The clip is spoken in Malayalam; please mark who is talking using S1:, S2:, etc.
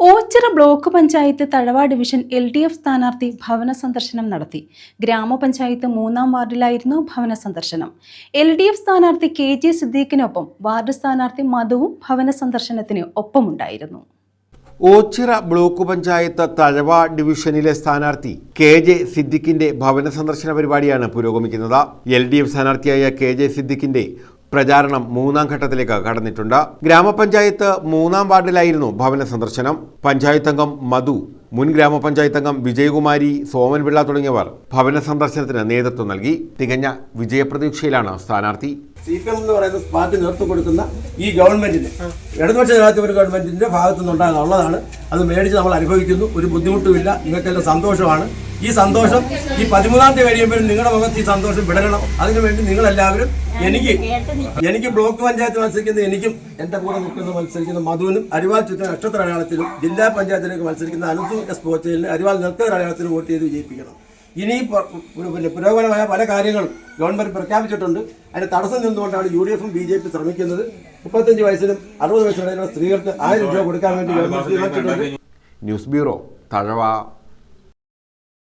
S1: Ochira block panchayat Thazhava division LDF സ്ഥാനാർത്ഥി ഭവന സന്ദർശനം നടത്തി. ഗ്രാമപഞ്ചായത്ത് 3-ാം വാർഡിലായിരുന്നു ഭവന സന്ദർശനം. LDF സ്ഥാനാർത്ഥി KJ സിദ്ദീഖിനൊപ്പം വാർഡ് സ്ഥാനാർത്ഥി മധുവും ഭവന സന്ദർശനത്തിന് ഒപ്പമുണ്ടായിരുന്നു.
S2: ഓച്ചിറ ബ്ലോക്ക് പഞ്ചായത്ത് തഴവ ഡിവിഷനിലെ സ്ഥാനാർത്ഥി KJ സിദ്ദീഖിന്റെ ഭവന സന്ദർശന പരിപാടിയാണ് പുരോഗമിക്കുന്നത്. LDF സ്ഥാനാർത്ഥിയായ KJ സിദ്ദീഖിന്റെ പ്രചാരണം 3-ാം ഘട്ടത്തിലേക്ക് കടന്നിട്ടുണ്ട്. ഗ്രാമപഞ്ചായത്ത് 3-ാം വാർഡിലായിരുന്നു ഭവന സന്ദർശനം. പഞ്ചായത്ത് അംഗം മധു, മുൻ ഗ്രാമപഞ്ചായത്ത് അംഗം വിജയകുമാരി, സോമൻപിള്ള തുടങ്ങിയവർ ഭവന സന്ദർശനത്തിന് നേതൃത്വം നൽകി. തികഞ്ഞ വിജയപ്രതീക്ഷയിലാണ് സ്ഥാനാർത്ഥി.
S3: CPM എന്ന് പറയുന്ന പാർട്ടി നേതൃത്വം കൊടുക്കുന്ന ഈ ഗവൺമെന്റിന് ഇടതുപക്ഷ ജനാധിപത്യ ഒരു ഗവൺമെന്റിന്റെ ഭാഗത്തു നിന്നുണ്ടാകുന്നതാണ്. അത് മേടിച്ച് നമ്മൾ അനുഭവിക്കുന്നു. ഒരു ബുദ്ധിമുട്ടുമില്ല. നിങ്ങൾക്കെല്ലാം സന്തോഷമാണ്. ഈ സന്തോഷം ഈ 13-ാം തീയതി കഴിയുമ്പോഴും നിങ്ങളുടെ മുഖത്ത് ഈ സന്തോഷം വിടരണം. അതിനുവേണ്ടി നിങ്ങളെല്ലാവരും എനിക്ക് ബ്ലോക്ക് പഞ്ചായത്ത് മത്സരിക്കുന്ന എനിക്കും എൻ്റെ കൂടെ മത്സരിക്കുന്ന മധുവിനും അരിവാൾ ചുറ്റ നക്ഷത്ര അടയാളത്തിലും ജില്ലാ പഞ്ചായത്തിലേക്ക് മത്സരിക്കുന്ന അനുസു എസ് പോച്ചലിന് അരിവാൾ നക്ഷത്ര അടയാളത്തിലും വോട്ട് ചെയ്ത് വിജയിപ്പിക്കണം. ഇനി പുരോഗമനമായ പല കാര്യങ്ങളും ഗവൺമെന്റ് പ്രഖ്യാപിച്ചിട്ടുണ്ട്. അതിന് തടസ്സം നിന്നുകൊണ്ടാണ് UDFും BJP ശ്രമിക്കുന്നത്. 35 വയസ്സിനും 60 വയസ്സിനിടയിലുള്ള സ്ത്രീകൾക്ക് 1000 രൂപ കൊടുക്കാൻ വേണ്ടി ഗവൺമെന്റ് തീരുമാനിച്ചിട്ടുണ്ട്.
S2: News bureau, Thazhava.